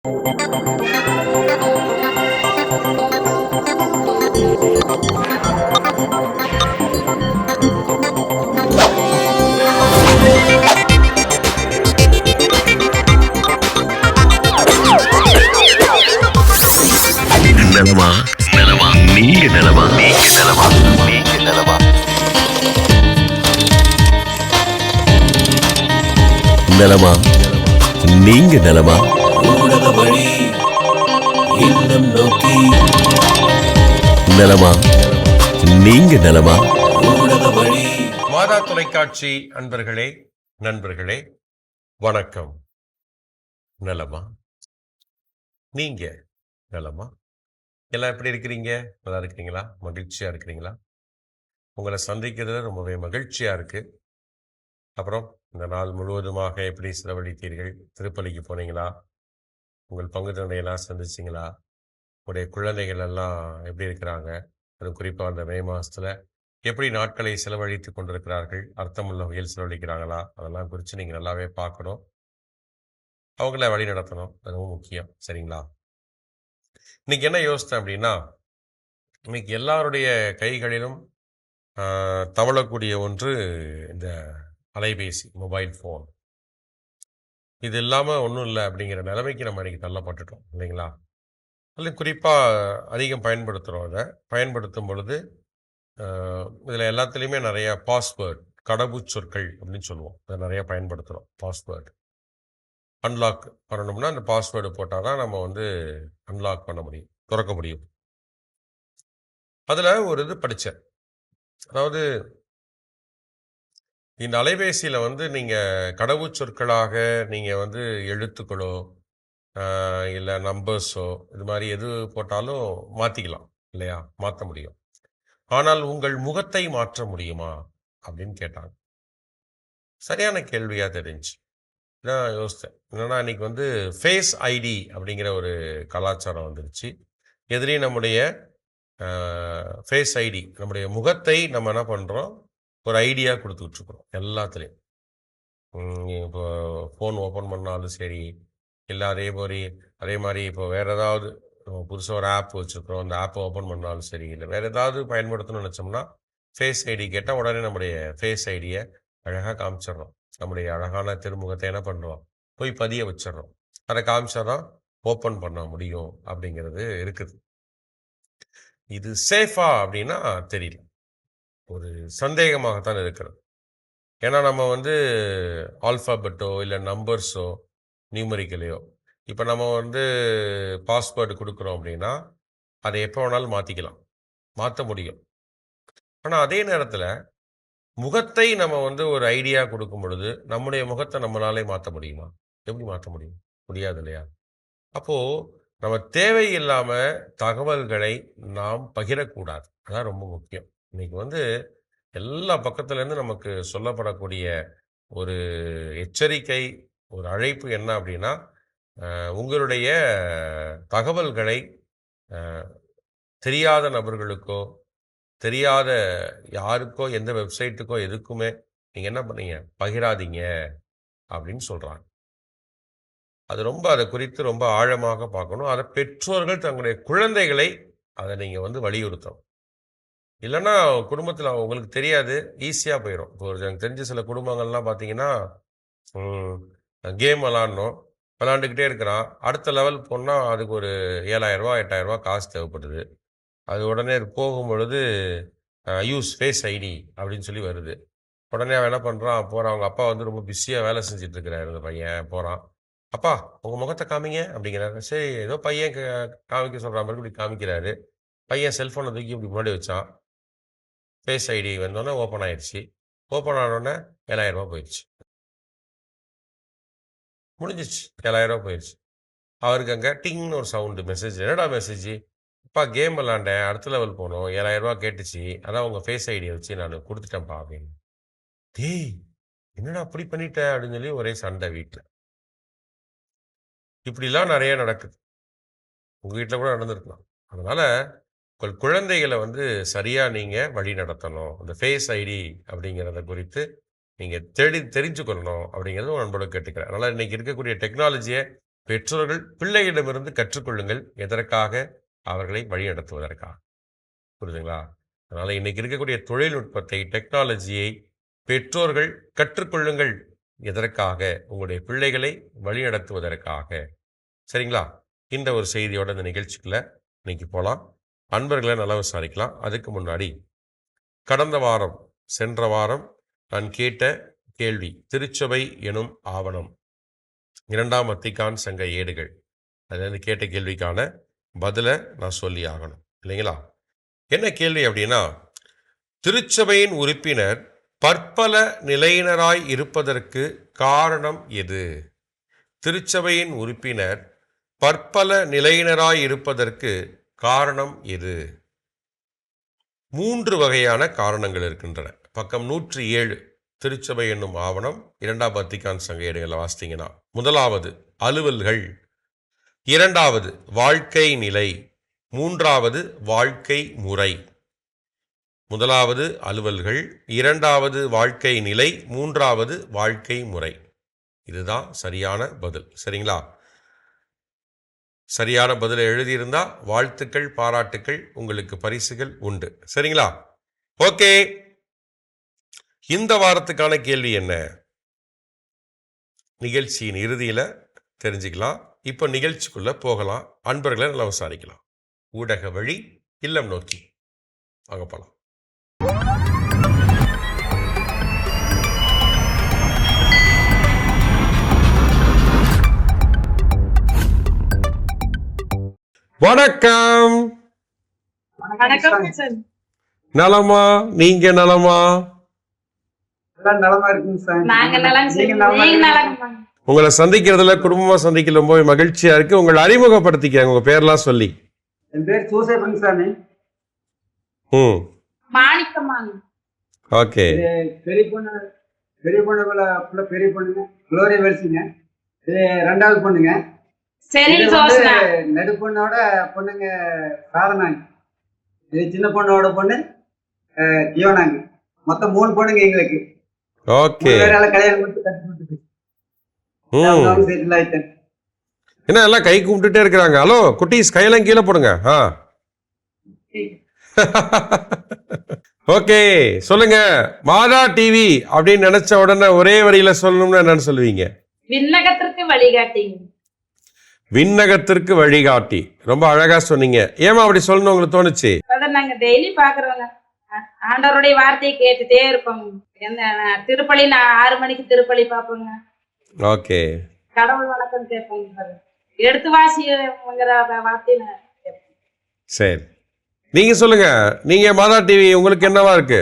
நலமா நலமா நீங்க நலமா நீங்க நலமா நீங்க நலமா நலமா நீங்க நலமா ஊடக வழி இல்லம் நோக்கி நலமா நீங்க நலமா ஊடக வழி. மாதா தொலைக்காட்சி அன்பர்களே, நண்பர்களே, வணக்கம். நலமா நீங்க நலமா? எல்லாம் எப்படி இருக்கிறீங்க? நல்லா இருக்கிறீங்களா? மகிழ்ச்சியா இருக்கிறீங்களா? உங்களை சந்திக்கிறது ரொம்பவே மகிழ்ச்சியா இருக்கு. அப்புறம் இந்த நாள் முழுவதுமாக எப்படி செலவழித்தீர்கள்? திருப்பலிக்கு போனீங்களா? உங்கள் பங்கு தந்தையெல்லாம் சந்திச்சிங்களா? உங்களுடைய குழந்தைகள் எல்லாம் எப்படி இருக்கிறாங்க? அது குறிப்பாக அந்த மே மாதத்தில் எப்படி நாட்களை செலவழித்து கொண்டிருக்கிறார்கள்? அர்த்தமுள்ள வகையில் செலவழிக்கிறாங்களா? அதெல்லாம் குறித்து நீங்கள் நல்லாவே பார்க்கணும். அவங்கள வழி நடத்தணும். அது ரொம்ப முக்கியம். சரிங்களா? இன்னைக்கு என்ன யோசித்தேன் அப்படின்னா, இன்னைக்கு எல்லாருடைய கைகளிலும் தவழக்கூடிய ஒன்று இந்த அலைபேசி, மொபைல் ஃபோன். இது இல்லாமல் ஒன்றும் இல்லை அப்படிங்கிற நிலைமைக்கு நம்ம இன்னைக்கு தள்ளப்பட்டுட்டோம் இல்லைங்களா? அதில் குறிப்பாக அதிகம் பயன்படுத்துகிறோம். அதை பயன்படுத்தும் பொழுது இதில் எல்லாத்துலேயுமே நிறைய பாஸ்வேர்டு, கடவுச்சொற்கள் அப்படின்னு சொல்லுவோம். அதை நிறையா பயன்படுத்துகிறோம். பாஸ்வேர்டு அன்லாக் பண்ணணும்னா அந்த பாஸ்வேர்டு போட்டால் தான் நம்ம வந்து அன்லாக் பண்ண முடியும், திறக்க முடியும். அதில் ஒரு இது படித்தேன். அதாவது இந்த அலைபேசியில் வந்து நீங்கள் கடவுச்சொற்களாக நீங்கள் வந்து எழுத்துக்களோ இல்லை நம்பர்ஸோ இது மாதிரி எது போட்டாலும் மாற்றிக்கலாம் இல்லையா? மாற்ற முடியும். ஆனால் உங்கள் முகத்தை மாற்ற முடியுமா அப்படின்னு கேட்டாங்க. சரியான கேள்வியாக தெரிஞ்சு நான் யோசித்தேன். என்னன்னா இன்னைக்கு வந்து ஃபேஸ் ஐடி அப்படிங்கிற ஒரு கலாச்சாரம் வந்துருச்சு. எதிரையும் நம்முடைய ஃபேஸ் ஐடி, நம்முடைய முகத்தை நம்ம என்ன பண்ணுறோம், ஒரு ஐடியா கொடுத்துட்ருக்குறோம் எல்லாத்துலேயும். இப்போ ஃபோன் ஓப்பன் பண்ணாலும் சரி, இல்லை அதே மாதிரி இப்போ வேறு ஏதாவது புதுசாக ஒரு ஆப் வச்சுருக்குறோம், அந்த ஆப்பை ஓப்பன் பண்ணாலும் சரி, இல்லை வேறு ஏதாவது பயன்படுத்தணும்னு நினச்சோம்னா ஃபேஸ் ஐடி கேட்டால் உடனே நம்முடைய ஃபேஸ் ஐடியை அழகாக காமிச்சிட்றோம். நம்முடைய அழகான திருமுகத்தை என்ன பண்ணுறோம், போய் பதிய வச்சிடறோம். அதை காமிச்சாதான் ஓப்பன் பண்ண முடியும் அப்படிங்கிறது இருக்குது. இது சேஃபா அப்படின்னா தெரியல, ஒரு சந்தேகமாகத்தான் இருக்கிறது. ஏன்னா நம்ம வந்து ஆல்ஃபாபெட்டோ இல்லை நம்பர்ஸோ நியூமரிக்கலையோ இப்போ நம்ம வந்து பாஸ்வேர்டு கொடுக்குறோம் அப்படின்னா அதை எப்போ வேணாலும் மாற்ற முடியும். ஆனால் அதே நேரத்தில் முகத்தை நம்ம வந்து ஒரு ஐடியா கொடுக்கும் பொழுது நம்முடைய முகத்தை நம்மளாலே மாற்ற முடியுமா? எப்படி மாற்ற முடியும்? முடியாது இல்லையா? அப்போது நம்ம தேவையில்லாமல் தகவல்களை நாம் பகிரக்கூடாது. அதான் ரொம்ப முக்கியம். இன்னைக்கு வந்து எல்லா பக்கத்துலேருந்து நமக்கு சொல்லப்படக்கூடிய ஒரு எச்சரிக்கை, ஒரு அழைப்பு என்ன அப்படின்னா, உங்களுடைய தகவல்களை தெரியாத நபர்களுக்கோ, தெரியாத யாருக்கோ, எந்த வெப்சைட்டுக்கோ எதுக்குமே நீங்கள் என்ன பண்ணீங்க, பகிராதீங்க அப்படின்னு சொல்கிறாங்க. அது ரொம்ப அதை குறித்து ரொம்ப ஆழமாக பார்க்கணும். அதை பெற்றோர்கள் தங்களுடைய குழந்தைகளை அதை நீங்கள் வந்து வலியுறுத்தணும். இல்லைன்னா குடும்பத்தில் உங்களுக்கு தெரியாது, ஈஸியாக போயிடும். இப்போ எனக்கு தெரிஞ்ச சில குடும்பங்கள்லாம் பார்த்தீங்கன்னா, கேம் விளாண்டுக்கிட்டே இருக்கிறான். அடுத்த லெவல் போனால் அதுக்கு ஒரு 7,000 8,000 காசு தேவைப்படுது. அது உடனே போகும் பொழுது யூஸ் ஃபேஸ் ஐடி அப்படின்னு சொல்லி வருது. உடனே அவன் என்ன பண்ணுறான், போகிறான். அவங்க அப்பா வந்து ரொம்ப பிஸியாக வேலை செஞ்சுட்டு இருக்கிறாரு. இந்த பையன் போகிறான். அப்பா உங்கள் முகத்தை காமிங்க அப்படிங்கிறாரு. சரி, ஏதோ பையன் காமிக்க சொல்கிற மாதிரி இப்படி காமிக்கிறாரு. பையன் செல்ஃபோனை தூக்கி இப்படி முன்னாடி வச்சான். ஃபேஸ் ஐடி வந்தோடனே ஓப்பன் ஆயிடுச்சு. ஓப்பன் ஆனோடனே 7,000 போயிடுச்சு. முடிஞ்சிச்சு. 7,000 போயிடுச்சு. அவருக்கு அங்கே டிங்னு ஒரு சவுண்டு, மெசேஜ். என்னடா மெசேஜ்? அப்பா கேம் விளாண்டேன், அடுத்த லெவல் போனோம், 7,000 கேட்டுச்சு, அதான் உங்கள் ஃபேஸ் ஐடியை வச்சு நான் கொடுத்துட்டேன்ப்பா அப்படின்னு. டேய் என்னடா அப்படி பண்ணிட்ட அப்படின்னு சொல்லி ஒரே சண்டை வீட்டில். இப்படிலாம் நிறைய நடக்குது. உங்கள் வீட்டில் கூட நடந்திருக்கலாம். அதனால் உங்கள் குழந்தைகளை வந்து சரியாக நீங்கள் வழி நடத்தணும். அந்த ஃபேஸ் ஐடி அப்படிங்கிறத குறித்து நீங்கள் தெரிஞ்சு கொள்ளணும் அப்படிங்கிறது ஒரு நண்பரோட கேட்டுக்கிறேன். அதனால் இன்றைக்கி இருக்கக்கூடிய டெக்னாலஜியை பெற்றோர்கள் பிள்ளையிடமிருந்து கற்றுக்கொள்ளுங்கள். எதற்காக? அவர்களை வழிநடத்துவதற்காக. புரியுதுங்களா? அதனால இன்னைக்கு இருக்கக்கூடிய தொழில்நுட்பத்தை, டெக்னாலஜியை பெற்றோர்கள் கற்றுக்கொள்ளுங்கள். எதற்காக? உங்களுடைய பிள்ளைகளை வழிநடத்துவதற்காக. சரிங்களா? இந்த ஒரு செய்தியோட இந்த நிகழ்ச்சிக்குள்ள இன்னைக்கு போகலாம். அன்பர்களை நல்லா விசாரிக்கலாம். அதுக்கு முன்னாடி கடந்த வாரம், சென்ற வாரம் நான் கேட்ட கேள்வி, திருச்சபை எனும் ஆவணம், 2ஆம் வத்திக்கான் சங்க ஏடுகள், அதுலேருந்து கேட்ட கேள்விக்கான பதிலை நான் சொல்லி ஆகணும் இல்லைங்களா? என்ன கேள்வி அப்படின்னா, திருச்சபையின் உறுப்பினர் பற்பல நிலையினராய் இருப்பதற்கு காரணம் எது? திருச்சபையின் உறுப்பினர் பற்பல நிலையினராய் இருப்பதற்கு காரணம் எது? 3 வகையான காரணங்கள் இருக்கின்றன. பக்கம் 107 திருச்சபை என்னும் ஆவணம் 2ஆம் வத்திக்கான் சங்க ஏடுகளை வாசித்தீங்கன்னா, முதலாவது அலுவல்கள், 2வது வாழ்க்கை நிலை, 3வது வாழ்க்கை முறை. முதலாவது அலுவல்கள், 2வது வாழ்க்கை நிலை, 3வது வாழ்க்கை முறை. இதுதான் சரியான பதில். சரிங்களா? சரியான பதிலை எழுதியிருந்தா வாழ்த்துக்கள், பாராட்டுக்கள், உங்களுக்கு பரிசுகள் உண்டு. சரிங்களா? ஓகே, இந்த வாரத்துக்கான கேள்வி என்ன? நிகழ்ச்சியின் இறுதியில் தெரிஞ்சுக்கலாம். இப்போ நிகழ்ச்சிக்குள்ள போகலாம். அன்பர்களை நல்லா விசாரிக்கலாம். ஊடக வழி இல்லம் நோக்கி வாங்க போகலாம். வணக்கம். நலமா? நீங்க நலமா? உங்களை சந்திக்கிறதுல, குடும்பமா சந்திக்கல போய் மகிழ்ச்சியா இருக்கு. உங்களை அறிமுகப்படுத்திக்க, உங்க பேர்லாம் சொல்லி. என் பேர் சூசேபன் சாமி. ஓகே. பெரிய பொண்ணு பெரிய பொண்ணுங்க குளோரி வெல்சிங்க. இது 2வது பொண்ணுங்க. நடுப்பொண்ணோட பொண்ணுங்க சாதனாங்க. இது சின்ன பொண்ணோட பொண்ணு கியோனாங்க. மொத்தம் 3 பொண்ணுங்க எங்களுக்கு. ஓகே. கல்யாணம் முடிச்சு கட்டி செட்டில் ஆயிட்டேன். என்ன எல்லாம் கை கும்பிட்டுட்டே இருக்கிறாங்க? ஹலோ குட்டீஸ், கையெல்லாம் கீழே போடுங்க. ஓகே, சொல்லுங்க. மாதா டிவி அப்படின்னு நினைச்ச உடனே ஒரே வரியில சொல்லணும்னு என்னன்னு சொல்லுவீங்க? விண்ணகத்திற்கு வழிகாட்டி. விண்ணகத்திற்கு வழிகாட்டி. ரொம்ப அழகா சொன்னீங்க. ஏமா அப்படி சொல்லணும் உங்களுக்கு தோணுச்சு? நாங்க டெய்லி பாக்குறோங்க. ஆண்டவருடைய வார்த்தையை கேட்டுட்டே இருப்போம். திருப்பலி நான் 6 மணிக்கு திருப்பலி பாப்போங்க. ஓகே. கடவுள் வணக்கம் கேட்போங்க. எடுத்து வாசிங்கிற வார்த்தையை. சரி, நீங்க சொல்லுங்க. நீங்க மாதா டிவி உங்களுக்கு என்னவா இருக்கு?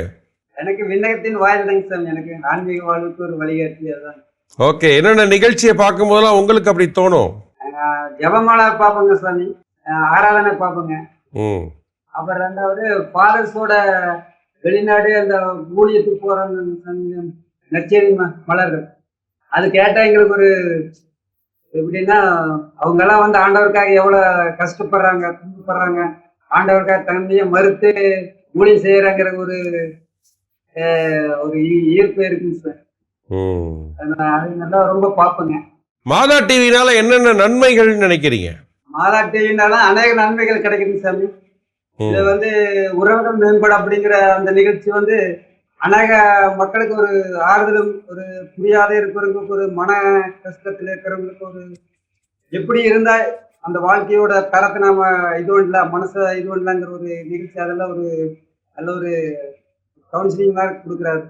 எனக்கு விண்ணகத்தின் வாயில்தாங்க சாமி. எனக்கு ஆன்மீக வாழ்வுக்கு ஒரு வழிகாட்டி. அதான். ஓகே. என்னென்ன நிகழ்ச்சியை பார்க்கும் போதெல்லாம் உங்களுக்கு அப்படி தோணும்? ஜபமாலா பார்ப்போங்க சாமி, ஆராதனை பார்ப்போங்க. அப்புறம் 2வது ஃபாதர்ஸோட வெளிநாடு அந்த ஊழியத்துக்கு போற நற்செய்தி மலர்கள், அது கேட்டா எங்களுக்கு ஒரு எப்படின்னா, அவங்க எல்லாம் வந்து ஆண்டவருக்காக எவ்வளவு கஷ்டப்படுறாங்க, துன்பப்படுறாங்க, ஆண்டவருக்காக தன்மையை மறுத்து ஊழியம் செய்யறாங்கிற ஒரு ஈர்ப்பு இருக்குங்க சார். அது நல்லா ரொம்ப பார்ப்பேங்க. மாதா டிவினால என்னென்ன நன்மைகள் நினைக்கிறீங்க? மாதா டிவினால அநேக நன்மைகள் கிடைக்குதுங்க சாமி. இது வந்து உறவுகள் மேம்பட அப்படிங்கிற அந்த நிகழ்ச்சி வந்து அநேக மக்களுக்கு ஒரு ஆறுதலும், ஒரு புரியாத இருக்கிறவங்களுக்கு, ஒரு மன கஷ்டத்தில் இருக்கிறவங்களுக்கு ஒரு எப்படி இருந்தா அந்த வாழ்க்கையோட தரத்தை நாம இது பண்ணலாம், மனசை இது பண்ணலாங்கிற ஒரு நிகழ்ச்சி. அதெல்லாம் ஒரு நல்ல ஒரு கவுன்சிலிங் மாதிரி கொடுக்குறாரு.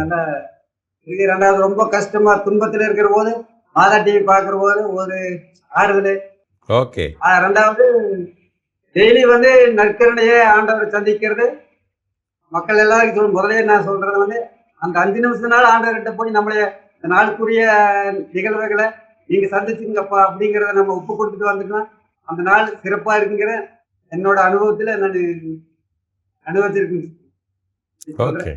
நல்லா இருக்கு. 2வது ரொம்ப கஷ்டமா துன்பத்துல இருக்கிற போது மாதா டிவி பாக்குற போது ஒரு ஆறுதல். ஓகே. 2வது டெய்லி வந்து நற்கரணையே ஆண்டவரை சந்திக்கிறது. மக்கள் எல்லாரும் முதலே நான் சொல்றது வந்து அந்த 5 நிமிஷத்தினால ஆண்டவர்கிட்ட போய் நம்மளைய இந்த நாளுக்குரிய நிகழ்வுகளை நீங்க சந்திச்சுங்கப்பா அப்படிங்கிறத நம்ம ஒப்பு கொடுத்துட்டு வந்துட்டோம். அந்த நாள் சிறப்பா இருக்குங்கிற என்னோட அனுபவத்துல நான் அனுபவிச்சிருக்கேன். ஓகே,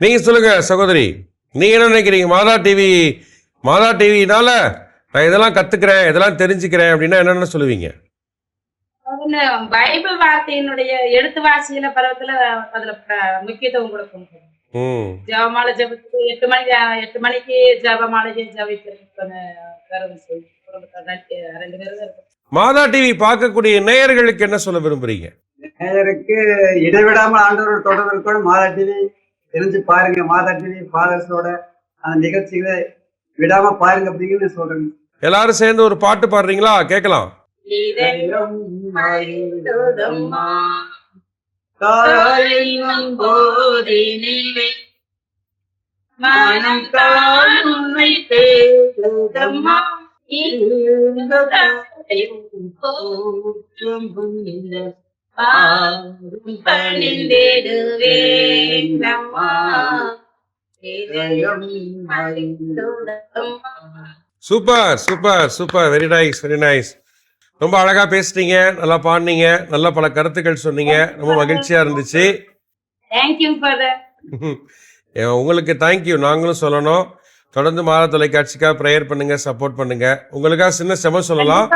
நீங்க சொல்லுங்க சகோதரி. நீங்க என்ன நினைக்கிறீங்க? மாதா டிவினால நான் இதெல்லாம் கத்துக்கிறேன், இதெல்லாம் தெரிஞ்சுக்கிறேன் அப்படின்னா என்னென்ன சொல்லுவீங்க? பைபிள் வார்த்தையினுடைய எழுத்து வாசியில பருவத்துல அதுல முக்கியத்துவம் கொடுக்கும். ஜெபமாலை ஜெபத்துக்கு 8 மணிக்கு ஜெபமாலையை ஜெபிக்கிறது 2 பேரும் தான் இருக்கோம். மாதா டிவி பார்க்கக்கூடிய நேயர்களுக்கு என்ன சொல்ல விரும்புறீங்க? நேயருக்கு இடைவிடாமல் ஆண்டவரோட தொடர்பு இருக்கணும். மாதா டிவி தெரிஞ்சு பாருங்க. மாதா டிவி ஃபாதர்ஸோட அந்த நிகழ்ச்சிகளை விடாம பாருங்க அப்படின்னு சொல்றேன். எல்லாரும் சேர்ந்து ஒரு பாட்டு பாடுறீங்களா? கேட்கலாம். இதயம் மகிழ்ந்ததம்மா, தாயின் போதினிலே மனம் தான் உன்னை தேடுதம்மா, பணிந்திடுவேனம்மா, இதயம் மகிழ்ந்ததம்மா. Super super super, very nice very nice. ரொம்ப அழகா பேசுனீங்க, நல்லா பாடினீங்க, நல்ல பல கருத்துக்கள் சொன்னீங்க, ரொம்ப மகிழ்ச்சியா இருந்துச்சு. Thank you father. உங்களுக்கு தேங்க்யூ நாங்களும் சொல்லணும். தொடர்ந்து மாதா தொலைக்காட்சிக்காக ப்ரேயர் பண்ணுங்க, சப்போர்ட் பண்ணுங்க. உங்களுக்காக சின்ன செபம் சொல்லலாம்.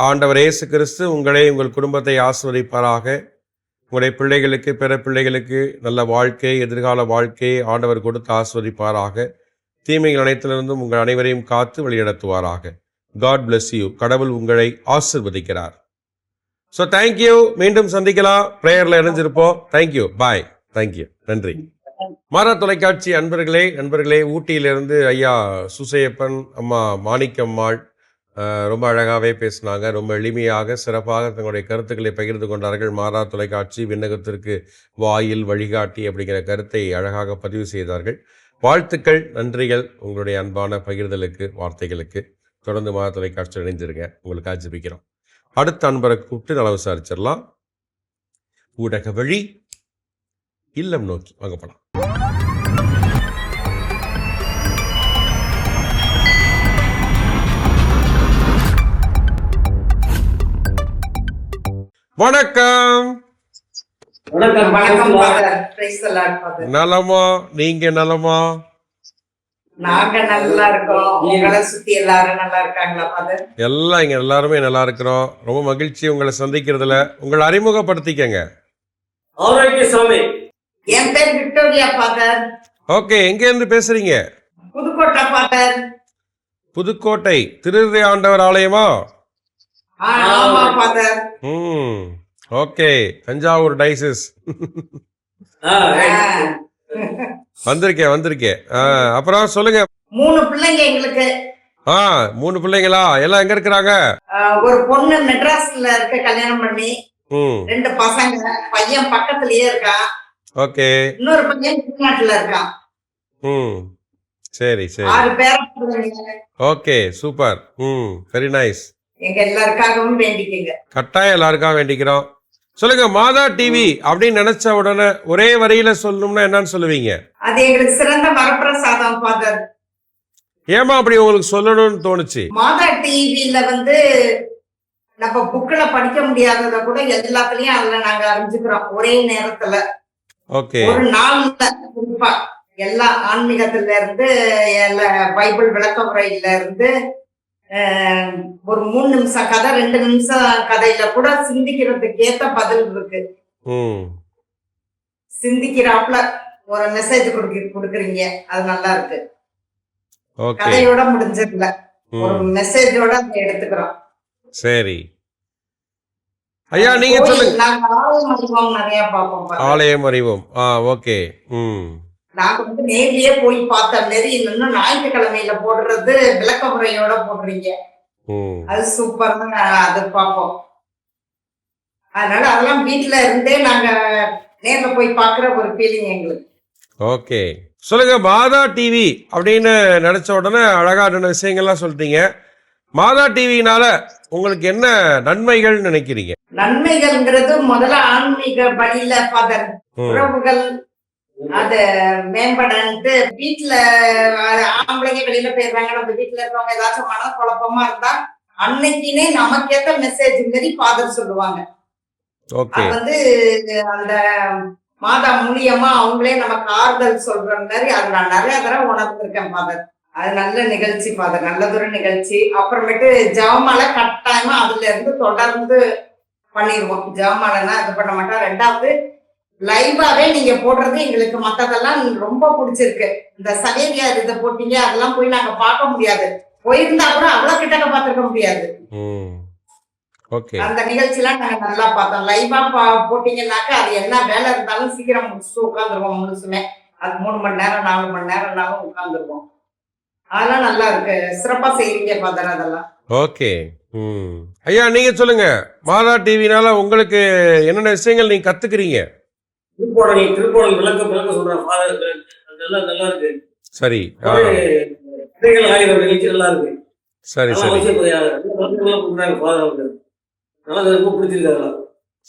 ஆண்டவர் இயேசு கிறிஸ்து உங்களை உங்கள் குடும்பத்தை ஆசீர்வதிப்பாராக. உங்களுடைய பிள்ளைகளுக்கு பிற பிள்ளைகளுக்கு நல்ல வாழ்க்கை, எதிர்கால வாழ்க்கையை ஆண்டவர் கொடுத்து ஆசீர்வதிப்பாராக. தீமைகள் அனைத்திலிருந்தும் உங்கள் அனைவரையும் காத்து வழிநடத்துவாராக. God bless you. கடவுள் உங்களை ஆசீர்வதிக்கிறார். So thank you. மீண்டும் சந்திக்கலாம். ப்ரேயர்ல இணைஞ்சிருப்போம். தேங்க்யூ, பாய். தேங்க்யூ, நன்றி. மாதா தொலைக்காட்சி நண்பர்களே, ஊட்டியிலிருந்து ஐயா சுசையப்பன், அம்மா மாணிக்கம்மாள் ரொம்ப அழகாகவே பேசினாங்க. ரொம்ப எளிமையாக சிறப்பாக தங்களுடைய கருத்துக்களை பகிர்ந்து கொண்டார்கள். மாதா தொலைக்காட்சி விண்ணகத்திற்கு வாயில் வழிகாட்டி அப்படிங்கிற கருத்தை அழகாக பதிவு செய்தார்கள். வாழ்த்துக்கள், நன்றிகள் உங்களுடைய அன்பான பகிர்தலுக்கு, வார்த்தைகளுக்கு. தொடர்ந்து மாதா தொலைக்காட்சி இணைஞ்சிருங்க. உங்களுக்கு ஜெபிக்கிறோம். அடுத்த அன்பரை கூப்பிட்டு நல விசாரிச்சிடலாம். ஊடக வழி இல்லம் நோக்கி வாங்க போலாம். வணக்கம். வணக்கம் father. Praise the Lord father. நலமா? நீங்க நலமா? நாங்க நல்லா இருக்கோம். உங்களை சுத்தி எல்லாரும் நல்லா இருக்காங்களா ஃபாதர்? எல்லாம் இங்க எல்லாருமே நல்லா இருக்கிறோம். ரொம்ப மகிழ்ச்சி உங்களை சந்திக்கிறதுல. உங்களை அறிமுகப்படுத்திக்கங்க. ஆரோக்கியசாமி. என் பேர் விக்டோரியா ஃபாதர். ஓகே, எங்க இருந்து பேசுறீங்க? புதுக்கோட்டை ஃபாதர். புதுக்கோட்டை திருவிதை ஆண்டவர் ஆலயமா? ஆமா ஃபாதர். Okay, Thanjavur dices. வந்திருக்கேன். அப்புறம் சொல்லுங்க. 3 பிள்ளைங்க எங்களுக்கு. 3 பிள்ளைங்களா? எல்லாம் எங்க இருக்கிறாங்க? ஒரு பொண்ணு மெட்ராஸ்ல இருக்க, கல்யாணம் பண்ணி. 2 பசங்க. பையன் பக்கத்துலயே இருக்கான். ஓகே. இன்னொரு பையன் தமிழ்நாட்டுல இருக்கான். சரி சரி. 6 பேர பிள்ளைங்க. Okay, super. Very nice. எங்க எல்லாருக்காகவும் வேண்டிக்கங்க. கட்டாயம் எல்லாருக்காக வேண்டிக்கிறோம். சொல்லுங்க, மாதா டிவி அப்படின்னு நினைச்ச உடனே ஒரே வரியில சொல்லணும்னா என்னன்னு சொல்லுவீங்க? அது எங்களுக்கு சிறந்த வரப்பிரசாதம் ஃபாதர். ஏமா அப்படி உங்களுக்கு சொல்லணும்னு தோணுச்சு? மாதா டிவில நம்ம புக்ல படிக்க முடியாதத கூட எல்லாத்துலயும் அதுல நாங்க அறிஞ்சுக்கிறோம் ஒரே நேரத்துல. ஓகே. ஒரு நாள்ல குறிப்பா எல்லா ஆன்மீகத்துல இருந்து, பைபிள் விளக்க முறையில இருந்து, ஒரு 3 நிமிஷம் கதை, 2 நிமிஷம் கதையில கூட சிந்திக்கிறதுக்கு ஏத்த பதில் இருக்கு. சிந்திக்கிறாப்ல ஒரு மெசேஜ் கொடுக்குறீங்க. அது நல்லா இருக்கு. கதையோட முடிஞ்சதுல ஒரு மெசேஜோட எடுத்துக்கிறோம். சரி ஐயா, நீங்க சொல்லுங்க. நாங்க ஆலயம் அறிவோம் நிறைய பார்ப்போம். ஆலயம் அறிவோம். ஓகே. நாங்க நேர்லயே போய் பார்த்த மாரி இன்னும் ஞாயிற்றுக்கிழமையில போடுறது விளக்க முறையோட போடுறீங்க. அது சூப்பர். அது பார்ப்போம். அதனால அதெல்லாம் வீட்டுல இருந்தே நாங்க நேர்ல போய் பாக்குற ஒரு ஃபீலிங் எங்களுக்கு. ஓகே, சொல்லுங்க. மாதா டிவி அப்படின்னு நினைச்ச உடனே அழகா 2 விஷயங்கள்லாம் சொல்லிட்டீங்க. மாதா டிவினால உங்களுக்கு என்ன நன்மைகள் நினைக்கிறீங்க? நன்மைகள்ங்கிறது முதல்ல ஆன்மீக வழியில ஃபாதர், உறவுகள் அது மேம்படன்ட்டு. வீட்டுல ஆம்பளைங்க வெளியில போயிடுறாங்க, நம்ம வீட்டுல இருக்கவங்க ஏதாச்சும் மன குழப்பமா இருந்தா அன்னைக்குனே நமக்கேத்த மெசேஜ் மாரி ஃபாதர் சொல்லுவாங்க. அது அந்த மாதா மூலியமா அவங்களே நமக்கு ஆறுதல் சொல்ற மாதிரி அது நான் நிறைய தடவை உணர்ந்திருக்கேன் ஃபாதர். அது நல்ல நிகழ்ச்சி ஃபாதர், நல்லதொரு நிகழ்ச்சி. அப்புறமேட்டு ஜெபமாலை கட்டாயமா அதுல இருந்து தொடர்ந்து பண்ணிடுவோம். ஜெபமாலைன்னா இது பண்ண மாட்டோம். 2வது லைவாவே நீங்க போடுறது எங்களுக்கு மத்ததெல்லாம் ரொம்ப பிடிச்சிருக்கு. இந்த சவேரியார் இதை போட்டீங்க, அதெல்லாம் போய் நாங்க பார்க்க முடியாது. போயிருந்தா கூட அவ்வளவு கிட்டக்க பார்த்திருக்க முடியாது. ஓகே. அந்த நிகழ்ச்சியெல்லாம் நாங்க நல்லா பார்த்தோம். லைவா போட்டீங்கன்னாக்கா அது என்ன வேலை இருந்தாலும் சீக்கிரம் முடிச்சுட்டு உட்காந்துருவோம் முழுசுமே. அது 3 மணி நேரம் 4 மணி நேரம்னாலும் உட்காந்துருவோம். அதெல்லாம் நல்லா இருக்கு. சிறப்பா செய்றீங்க ஃபாதர் அதெல்லாம். ஓகே. ஐயா நீங்க சொல்லுங்க, மாதா டிவினால உங்களுக்கு என்னென்ன விஷயங்கள் நீங்க கத்துக்கிறீங்க? திருப்போணி விளக்க சொல்றேன் ஃபாதர், அதெல்லாம் நல்லா இருக்கு. சரி. கதைகள் ஆயிரம் நிகழ்ச்சி நல்லா இருக்கு. சரி சரி ரொம்ப பிடிச்சிருக்காங்க.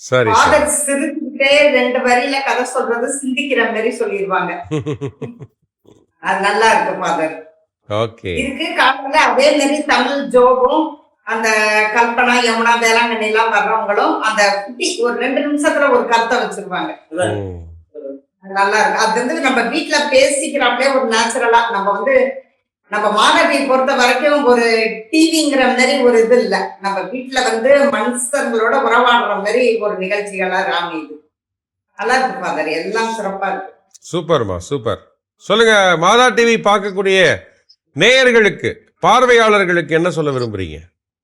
சரி ஃபாதர் சிரிச்சுட்டே 2 வரியில கதை சொல்றது சிந்திக்கிற மாதிரி சொல்லிடுவாங்க. அது நல்லா இருக்கு ஃபாதர். ஓகே. இருக்கு காலையில அதே மாதிரி தமிழ் ஜோபும் அந்த கல்பனா யமுனா வேளாங்கண்ணி எல்லாம் வர்றவங்களும் அந்த குட்டி ஒரு 2 நிமிஷத்துல ஒரு கருத்தை வச்சிருவாங்க. நல்லா இருக்கு. அது வந்து நம்ம வீட்டுல பேசிக்கிறாப்பே ஒரு நேச்சுரலா நம்ம மாணவியை பொறுத்த வரைக்கும் ஒரு டிவிங்கிற மாதிரி ஒரு இது இல்ல. நம்ம வீட்டுல மனுஷங்களோட உறவாடுற மாதிரி ஒரு நிகழ்ச்சிகளா ராமி இது நல்லா இருக்கு ஃபாதர். எல்லாம் சிறப்பா இருக்கு. சூப்பர்மா சூப்பர். சொல்லுங்க, மாதா டிவி பார்க்கக்கூடிய நேயர்களுக்கு பார்வையாளர்களுக்கு என்ன சொல்ல விரும்புறீங்க?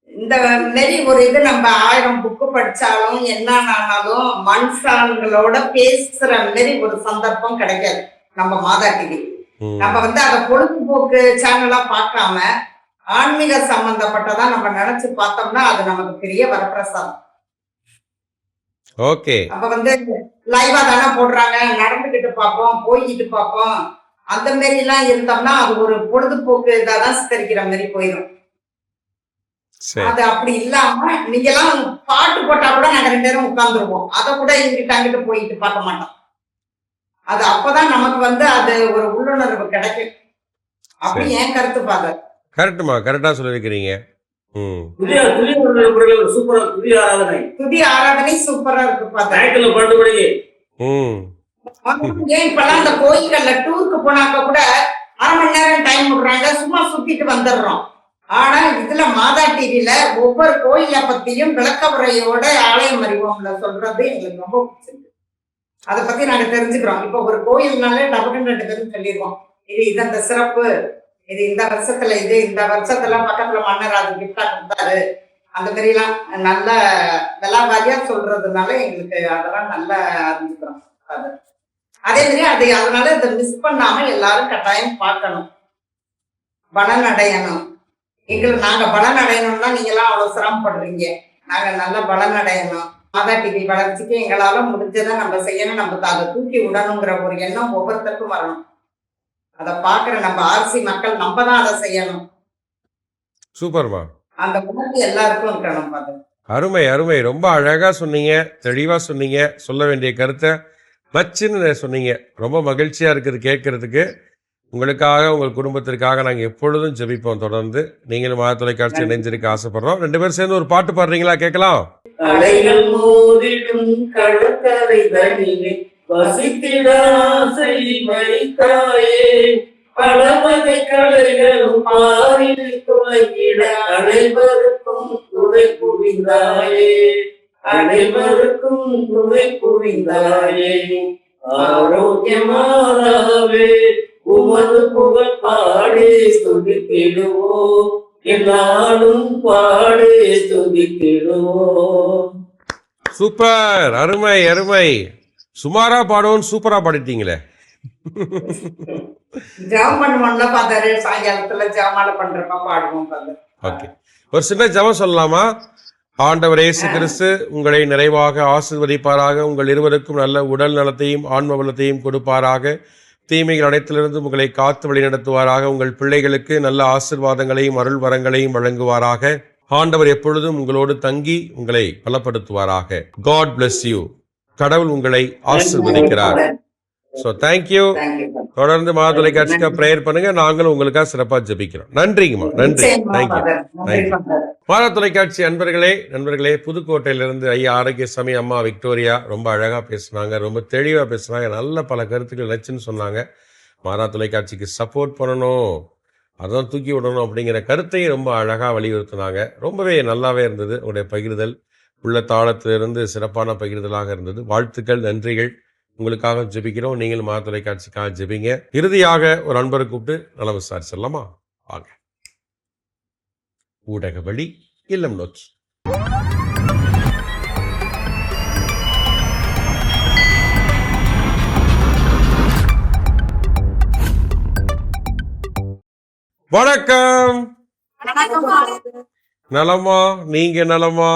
இந்த மாரி ஒரு இது நம்ம 1000 புக்கு படிச்சாலும் என்னானாலும் மனுஷங்களோட பேசுற மாதிரி ஒரு சந்தர்ப்பம் கிடைக்காது நம்ம மாதா டிவி. நம்ம அதை பொழுதுபோக்கு சேனலா பார்க்காம ஆன்மீக சம்பந்தப்பட்டதா நம்ம நினைச்சு பார்த்தோம்னா அது நமக்கு பெரிய வரப்பிரசாதம். ஓகே. அப்ப லைவா தானே போடுறாங்க, நடந்துகிட்டு பார்ப்போம், போய்கிட்டு பார்ப்போம், அந்த மாதிரி எல்லாம் இருந்தோம்னா அது ஒரு பொழுதுபோக்கு இதாதான் சித்தரிக்கிற மாதிரி போயிடும். அது அப்படி இல்லாம நீங்க எல்லாம் பாட்டு போட்டா கூட நாங்க 2 பேரும் உட்கார்ந்துருவோம். அதை கூட இங்கிட்ட அங்கிட்டு போயிட்டு பார்க்க மாட்டோம். அது அப்பதான் நமக்கு அது ஒரு உள்ளுணர்வு கிடைக்கும். அப்படி ஏன் கருத்து ஃபாதர். கரெக்ட்மா, கரெக்டா சொல்லிருக்கீங்க. துதி ஆராதனை சூப்பரா இருக்கு ஃபாதர். ஏன் இப்பெல்லாம் அந்த கோயில்கள்ல டூருக்கு போனாக்க கூட 1/2 மணி நேரம் டைம் விடுறாங்க, சும்மா சுத்திட்டு வந்துடுறோம். ஆனா இதுல மாதா டிவில ஒவ்வொரு கோயிலை பத்தியும் விளக்க உரையோட ஆலயம் அறிவோம்ல சொல்றது எங்களுக்கு ரொம்ப பிடிச்சிருக்கு. அதை பத்தி நாங்க தெரிஞ்சுக்கிறோம். இப்ப ஒரு கோயில்னாலே டபுக்குன்னு 2 பேரும் சொல்லிடுவோம், இது இந்த சிறப்பு, இது இந்த வருஷத்துல, இது இந்த வருஷத்துல பக்கத்துல மன்னர் அது கிஃப்டா கொடுத்தாரு, அந்த மாதிரி எல்லாம் நல்ல விளாவாரியா சொல்றதுனால எங்களுக்கு அதெல்லாம் நல்லா அறிஞ்சுக்கிறோம். அதே மாதிரி அதனால இதை மிஸ் பண்ணாம எல்லாரும் கட்டாயம் பார்க்கணும், பலன் அடையணும். நாங்க பலன் அடையணும்னா நீங்க எல்லாம் அவ்வளவு சிரமப்படுறீங்க, நாங்க நல்ல பலன் அடையணும். மாதா டிவி வளர்ச்சிக்கு எங்களால முடிஞ்சதை நம்ம செய்யணும், நம்ம அதை தூக்கி விடணுங்கிற ஒரு எண்ணம் ஒவ்வொருத்தருக்கும் வரணும். அதை பாக்குற நம்ம ஆர்சி மக்கள் நம்ம தான் அதை செய்யணும். சூப்பர்மா. அந்த உணர்வு எல்லாருக்கும் இருக்கணும். அருமை அருமை, ரொம்ப அழகா சொன்னீங்க, தெளிவா சொன்னீங்க, சொல்ல வேண்டிய கருத்தை மச்சின்னு சொன்னீங்க. ரொம்ப மகிழ்ச்சியா இருக்குது கேட்கறதுக்கு. உங்களுக்காக உங்கள் குடும்பத்திற்காக நாங்கள் எப்பொழுதும் ஜெபிப்போம். தொடர்ந்து நீங்களும் மாதா தொலைக்காட்சி இணைஞ்சிருக்க ஆசைப்படுறோம். 2 பேரும் சேர்ந்து ஒரு பாட்டு பாடுறீங்களா? கேட்கலாம். அலைகள் மோதிடும் கடற்கரை தனிலே வசித்திட ஆசை வைத்தாயே, பலவகை கலைகளும் பாரில் துளையிட அனைவருக்கும் துணை புரிந்தாயே, அனைவருக்கும் துணை புரிந்தாயே. ஆரோக்கியமாகவே உமது புகழ் பாடி துதித்திடுவோம், எல்லாரும் பாடி துதித்திடுவோம். சூப்பர், அருமை அருமை. சுமாரா பாடுவோம், சூப்பரா பாடிட்டீங்களே. ஜெபம் பண்ணுவோம்ல ஃபாதர், சாயங்காலத்துல ஜெபமால பண்றப்ப பாடுவோம் ஃபாதர். ஓகே, ஒரு சின்ன ஜெபம் சொல்லலாமா? ஆண்டவர் இயேசு கிறிஸ்து உங்களை நிறைவாக ஆசீர்வதிப்பாராக, உங்கள் இருவருக்கும் நல்ல உடல் நலத்தையும் ஆன்ம பலத்தையும் கொடுப்பாராக, தீமைகள் அனைத்திலிருந்து உங்களை காத்து வழிநடத்துவாராக, உங்கள் பிள்ளைகளுக்கு நல்ல ஆசீர்வாதங்களையும் அருள் வரங்களையும் வழங்குவாராக. ஆண்டவர் எப்பொழுதும் உங்களோடு தங்கி உங்களை பலப்படுத்துவாராக. God bless you. கடவுள் உங்களை ஆசீர்வதிக்கிறார். So thank you. தொடர்ந்து மாதா தொலைக்காட்சிக்காக ப்ரேயர் பண்ணுங்க, நாங்களும் உங்களுக்காக சிறப்பாக ஜெபிக்கிறோம். நன்றிங்கம்மா, நன்றி. தேங்க்யூ. மாதா தொலைக்காட்சி நண்பர்களே, புதுக்கோட்டையிலிருந்து ஐயா ஆரோக்கியசாமி, அம்மா விக்டோரியா ரொம்ப அழகாக பேசுனாங்க, ரொம்ப தெளிவாக பேசுனாங்க, நல்ல பல கருத்துக்கள் நினைச்சுன்னு சொன்னாங்க. மாதா தொலைக்காட்சிக்கு சப்போர்ட் பண்ணணும், அதான் தூக்கி விடணும் அப்படிங்கிற கருத்தையும் ரொம்ப அழகாக வலியுறுத்தினாங்க. ரொம்பவே நல்லாவே இருந்தது உங்களுடைய பகிர்தல், உள்ள தாளத்திலிருந்து சிறப்பான பகிர்தலாக இருந்தது. வாழ்த்துக்கள், நன்றிகள். உங்களுக்காக ஜெபிக்கிறோம், நீங்களும் மாதா தொலைக்காட்சிக்காக ஜெபிங்க. இறுதியாக ஒரு நண்பரை கூப்பிட்டு நலம் விசாரிச்சிடலாமா? வாங்க. ஊடக வழி இல்லம் நோக்கி. வணக்கம். நலமா? நீங்க நலமா?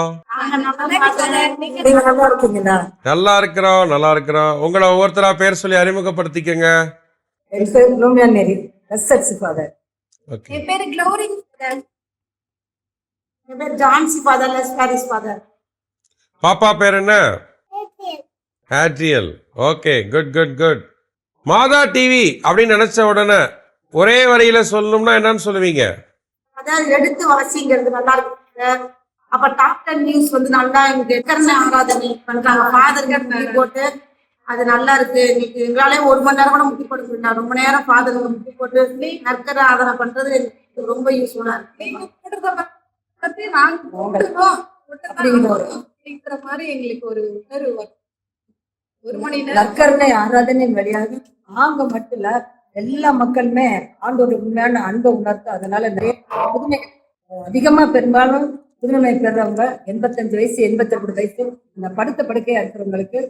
நல்லா இருக்கிறோம், நல்லா இருக்கிறோம். உங்களை ஒவ்வொருத்தரா பேர் சொல்லி அறிமுகப்படுத்திக்கங்க. என் பேர் லூமியா மேரி, எஸ்எக்ஸ் ஃபாதர். ஓகே. என் பேரு க்ளோரி ஃபாதர். என் பேர் Jhansi father, less Paris father. பாப்பா பேர் என்ன? Atrial. Okay, good good good. மாதா டிவி அப்படின்னு நினைச்ச உடனே ஒரே வரியில சொல்லணும்னா என்னன்னு சொல்லுவீங்க? அதான் எடுத்து வாசிங்கிறது நல்லா இருக்கு. அப்ப டாப் 10 நியூஸ் வந்து நல்லா இங்க கர்ண ஆராதனை பண்றாங்க. ஃபாதர்கள் முட்டி போட்டு அது நல்லா இருக்கு. இன்னைக்கு எங்களாலே 1 மணி நேரம் கூட முட்டி போட முடியல. ரொம்ப நேரம் ஃபாதர்கள் முட்டி போட்டு நற்கர ஆராதனை பண்றது எனக்கு ரொம்ப யூஸ்ஃபுல்லா இருக்கு. அப்படிங்கிற மாதிரி எங்களுக்கு ஒரு உணர்வு வரும். 1 மணி நேரம் நற்கருணை ஆராதனை வழியாக நாங்க மட்டும் இல்ல, எல்லா மக்களுமே ஆண்டோட உண்மையான அன்பை உணர்த்து. அதனால நிறைய புதுமை அதிகமா பெரும்பாலும் புதுமை பெறவங்க 85 வயசு 82 வயசு அந்த படுத்த படுக்கையா இருக்கிறவங்களுக்கு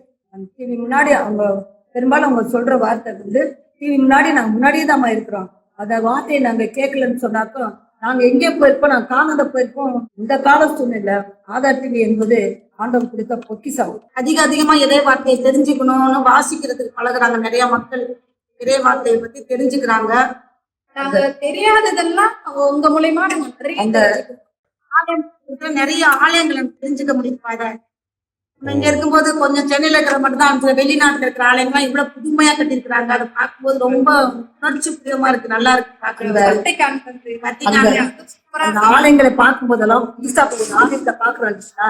டிவி முன்னாடி அவங்க பெரும்பாலும் அவங்க சொல்ற வார்த்தை வந்து டிவி முன்னாடி நாங்க முன்னாடியே தான் இருக்கிறோம். அந்த வார்த்தையை நாங்க கேட்கலன்னு சொன்னாக்கும் நாங்க எங்கே போயிருப்போம், நாங்க காணாத போயிருப்போம். இந்த கால சூழ்நிலை ஆதார் டிவி என்பது ஆண்டவன் கொடுத்த பொக்கிஷம். அதிகமா இதே வார்த்தையை தெரிஞ்சுக்கணும்னு வாசிக்கிறதுக்கு பழகுறாங்க. நிறைய மக்கள் இதே வார்த்தையை பத்தி தெரிஞ்சுக்கிறாங்க. நாங்க தெரியாததெல்லாம் உங்க மூலமா நிறைய ஆலயங்களை தெரிஞ்சுக்க முடியும். இங்க இருக்கும்போது கொஞ்சம் சென்னையில இருக்கிற மட்டும் தான், வெளிநாட்டுல இருக்கிற ஆலயங்கள்லாம் இவ்வளவு புதுமையா கட்டிருக்கிறாங்க. அதை பார்க்கும்போது ரொம்ப உணர்ச்சி பிரியமா இருக்கு, நல்லா இருக்கு. அந்த ஆலயங்களை பார்க்கும் போதெல்லாம் புதுசா ஆலயத்தை பாக்குறாங்க.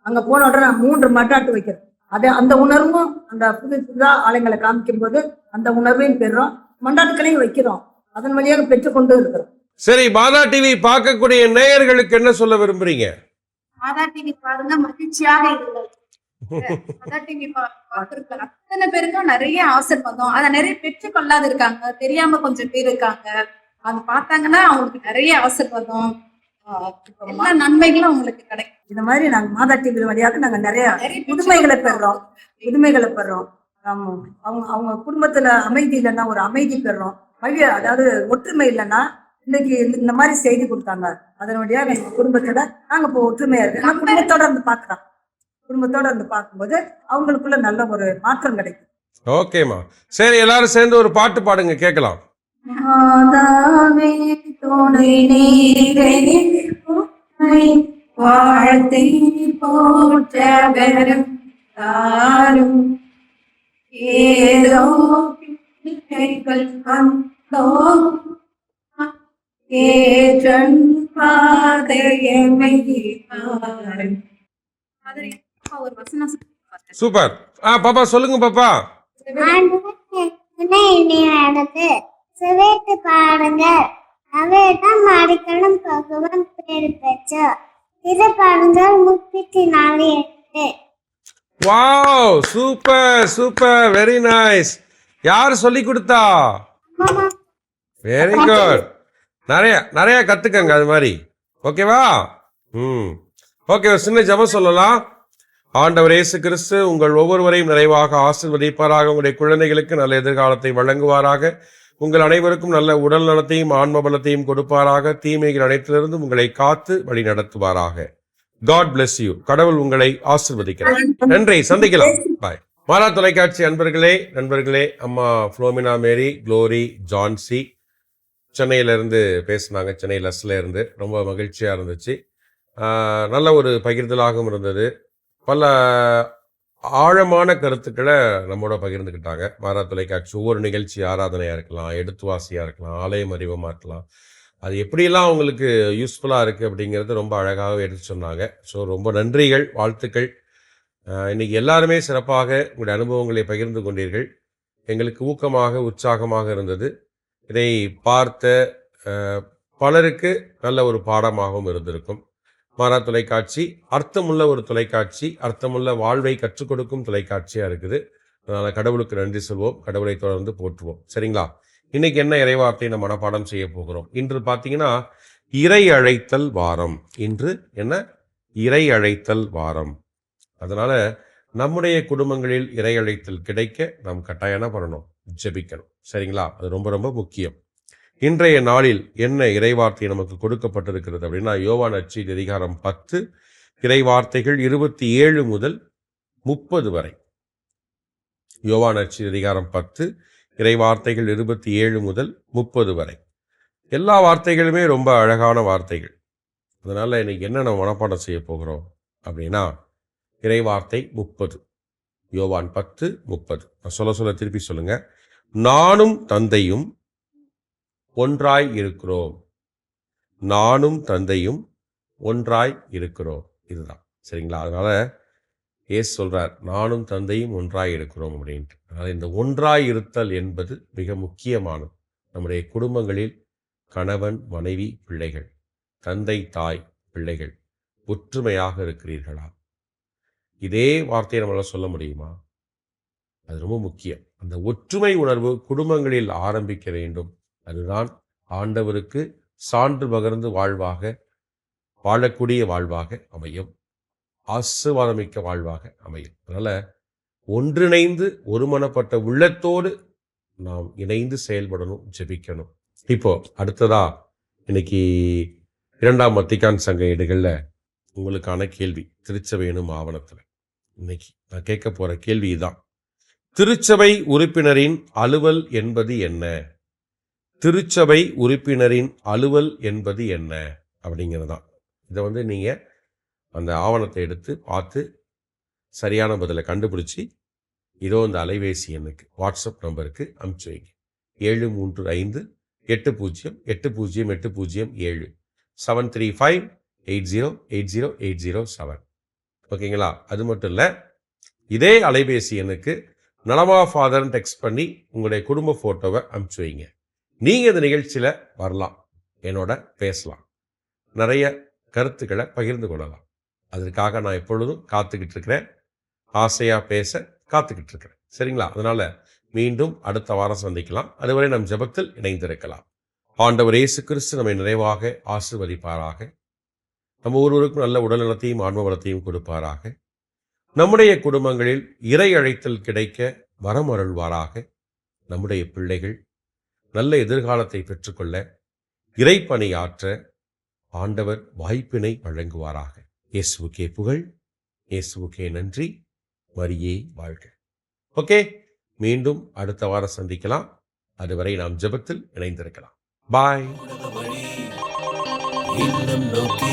அங்க போன உடனே நான் 3 மட்டாட்டு வைக்கிறேன். அது அந்த உணர்வும் அந்த புதுசா ஆலயங்களை காமிக்கும் போது அந்த உணர்வையும் பெறுறோம், மண்டாட்டுக்களையும் வைக்கிறோம். அதன் வழியாக பெற்றுக்கொண்டு இருக்கிறோம். சரி, மாதா டிவி பார்க்கக்கூடிய நேயர்களுக்கு என்ன சொல்ல விரும்புறீங்க? மாதா டிவி பாருங்க, மகிழ்ச்சியாக இருங்கள். மாதா டிவி பார்த்திருக்க அத்தனை பேருக்கும் நிறைய ஆசீர்வாதம். அதை நிறைய பெற்றுக்கொள்ளாத இருக்காங்க, தெரியாம கொஞ்சம் பேர் இருக்காங்க. அது பார்த்தாங்கன்னா அவங்களுக்கு நிறைய ஆசீர்வாதம், எல்லா நன்மைகளும் அவங்களுக்கு கிடைக்கும். இந்த மாதிரி நாங்க மாதா டிவி வழியாக நாங்க நிறைய புதுமைகளை பெறுறோம். ஆமா, அவங்க குடும்பத்துல அமைதி இல்லைன்னா ஒரு அமைதி பெறுறோம். அதாவது ஒற்றுமை இல்லைன்னா இன்னைக்கு இந்த மாதிரி செய்தி கொடுத்தாங்க. அதன் வழியாக எங்க குடும்பத்துல நாங்க இப்போ ஒற்றுமையா இருக்கோம். குடும்பத்தோட இருந்து பார்க்கும்போது அவங்களுக்குள்ள நல்ல ஒரு மாற்றம் கிடைக்கும். ஓகேமா, சரி, எல்லாரும் சேர்ந்து ஒரு பாட்டு பாடுங்க, கேட்கலாம். மாதாவே துணை நீரே, வாழ்த்தை போற்ற வரும் தாரும், ஏதோ பிள்ளைகள் வந்தோம், ஏற்றன் பாதையமை பாரும். ஒரு வசனம் சூப்பர். பாப்பா சொல்லுங்க பாப்பா. நடத்து சிவேட்டு பாடுங்க, அவையிடம் அடிக்கணும் பகவான் பேர் பெற்ற திருப்பாடுங்கள் 34:8. Wow, super super, very nice. யார் சொல்லி கொடுத்தா? Very good. நிறைய கத்துக்கங்க அது மாதிரி. ஓகேவா? ஓகே, ஒரு சின்ன ஜெபம் சொல்லலாம். ஆண்டவர் இயேசு கிறிஸ்து உங்கள் ஒவ்வொருவரையும் நிறைவாக ஆசீர்வதிப்பாராக. உங்களுடைய குழந்தைகளுக்கு நல்ல எதிர்காலத்தை வழங்குவாராக. உங்கள் அனைவருக்கும் நல்ல உடல் நலத்தையும் ஆன்ம பலத்தையும் கொடுப்பாராக. தீமைகள் அனைத்திலிருந்தும் உங்களை காத்து வழி நடத்துவாராக. God bless you. கடவுள் உங்களை ஆசீர்வதிக்கிறார். நன்றி, சந்திக்கலாம். பாய். மாதா தொலைக்காட்சி நண்பர்களே, அம்மா புளோமினா மேரி, க்ளோரி, ஜான்சி சென்னையிலேருந்து பேசினாங்க. சென்னை லஸ்ல இருந்து. ரொம்ப மகிழ்ச்சியாக இருந்துச்சு. நல்ல ஒரு பகிர்தலாகவும் இருந்தது. பல ஆழமான கருத்துக்களை நம்மோட பகிர்ந்துக்கிட்டாங்க. மாதா தொலைக்காட்சி ஒவ்வொரு நிகழ்ச்சி ஆராதனையாக இருக்கலாம், எடுத்துவாசியாக இருக்கலாம், ஆலயம் அறிவமாக இருக்கலாம், அது எப்படியெல்லாம் அவங்களுக்கு யூஸ்ஃபுல்லாக இருக்குது அப்படிங்கிறது ரொம்ப அழகாக எடுத்து சொன்னாங்க. ஸோ ரொம்ப நன்றிகள், வாழ்த்துக்கள். இன்றைக்கி எல்லாருமே சிறப்பாக உங்களுடைய அனுபவங்களை பகிர்ந்து கொண்டீர்கள். எங்களுக்கு ஊக்கமாக உற்சாகமாக இருந்தது. இதை பார்த்த பலருக்கு நல்ல ஒரு பாடமாகவும் இருந்திருக்கும். மாதா தொலைக்காட்சி அர்த்தமுள்ள ஒரு தொலைக்காட்சி, அர்த்தமுள்ள வாழ்வை கற்றுக் கொடுக்கும் தொலைக்காட்சியாக இருக்குது. அதனால் கடவுளுக்கு நன்றி சொல்வோம், கடவுளை தொடர்ந்து போற்றுவோம். சரிங்களா? இன்னைக்கு என்ன இறைவார்த்தை நம்ம மனப்பாடம் செய்ய போகிறோம். இன்று பார்த்தீங்கன்னா இறை அழைத்தல் வாரம். இன்று என்ன? இறை அழைத்தல் வாரம். அதனால நம்முடைய குடும்பங்களில் இறை அழைத்தல் கிடைக்க நாம் கட்டாயம் என்ன பண்ணணும்? ஜெபிக்கணும். சரிங்களா? அது ரொம்ப ரொம்ப முக்கியம். இன்றைய நாளில் என்ன இறைவார்த்தை நமக்கு கொடுக்கப்பட்டிருக்கிறது அப்படின்னா, யோவான் நற்செய்தி அதிகாரம் 10 இறைவார்த்தைகள் 27 முதல் 30 வரை. யோவான் நற்செய்தி அதிகாரம் 10 இறைவார்த்தைகள் 27 முதல் 30 வரை. எல்லா வார்த்தைகளுமே ரொம்ப அழகான வார்த்தைகள். அதனால இன்னைக்கு என்ன நம்ம மனப்பாடம் செய்ய போகிறோம் அப்படின்னா, இறைவார்த்தை 30, யோவான் 10:30. நான் சொல்ல திருப்பி சொல்லுங்க. நானும் தந்தையும் ஒன்றாய் இருக்கிறோம். நானும் தந்தையும் ஒன்றாய் இருக்கிறோம். இதுதான். சரிங்களா? அதனால இயேசு சொல்றார், நானும் தந்தையும் ஒன்றாய் இருக்கிறோம் அப்படின்ட்டு. அதனால இந்த ஒன்றாய் இருத்தல் என்பது மிக முக்கியமானது. நம்முடைய குடும்பங்களில் கணவன், மனைவி, பிள்ளைகள், தந்தை, தாய், பிள்ளைகள் ஒற்றுமையாக இருக்கிறீர்களா? இதே வார்த்தையை நம்மளால சொல்ல முடியுமா? அது ரொம்ப முக்கியம். அந்த ஒற்றுமை உணர்வு குடும்பங்களில் ஆரம்பிக்க வேண்டும். அதுதான் ஆண்டவருக்கு சான்று பகர்ந்து வாழக்கூடிய வாழ்வாக அமையும். ஆசீர்வாதமிக்க வாழ்வாக அமையும். அதனால ஒன்றிணைந்து ஒருமனப்பட்ட உள்ளத்தோடு நாம் இணைந்து செயல்படணும், ஜெபிக்கணும். இப்போ அடுத்ததா இன்னைக்கு 2ஆம் வத்திக்கான் சங்க ஏடுகள்ல உங்களுக்கான கேள்வி, திருச்சபை எனும் ஆவணத்துல இன்னைக்கு நான் கேட்க போற கேள்வி இதுதான். திருச்சபை உறுப்பினரின் அலுவல் என்பது என்ன? திருச்சபை உறுப்பினரின் அலுவல் என்பது என்ன அப்படிங்கிறது தான். இதை நீங்கள் அந்த ஆவணத்தை எடுத்து பார்த்து சரியான பதிலை கண்டுபிடிச்சி இதோ இந்த அலைபேசி எண்ணுக்கு, வாட்ஸ்அப் நம்பருக்கு அனுப்பிச்சு வைங்க. 73580808007 73580808007. ஓகேங்களா? அது மட்டும் இல்லை, இதே அலைபேசி எண்ணுக்கு நலமா ஃபாதர்னு டெக்ஸ்ட் பண்ணி உங்களுடைய குடும்ப ஃபோட்டோவை அனுப்பிச்சு வைங்க. நீங்கள் இந்த நிகழ்ச்சியில் வரலாம், என்னோட பேசலாம், நிறைய கருத்துக்களை பகிர்ந்து கொள்ளலாம். அதற்காக நான் எப்பொழுதும் காத்துக்கிட்டு இருக்கிறேன், ஆசையாக பேச காத்துக்கிட்டு இருக்கிறேன். சரிங்களா? அதனால் மீண்டும் அடுத்த வாரம் சந்திக்கலாம். அதுவரை நம் ஜெபத்தில் இணைந்திருக்கலாம். ஆண்டவர் இயேசு கிறிஸ்து நம்மை நிறைவாக ஆசீர்வதிப்பாராக. நம்ம ஒருவருக்கும் நல்ல உடல்நலத்தையும் ஆன்ம வளத்தையும் கொடுப்பாராக. நம்முடைய குடும்பங்களில் இறை அழைத்தல் கிடைக்க வரம் அருள்வாராக. நம்முடைய பிள்ளைகள் நல்ல எதிர்காலத்தை பெற்றுக்கொள்ள, இறைப்பணியாற்ற ஆண்டவர் வாய்ப்பினை வழங்குவாராக. இயேசுவுக்கே புகழ், இயேசுவுக்கே நன்றி, மரியே வாழ்க. ஓகே, மீண்டும் அடுத்த வாரம் சந்திக்கலாம். அதுவரை நாம் ஜெபத்தில் இணைந்திருக்கலாம். பாய். இல்லம் நோக்கி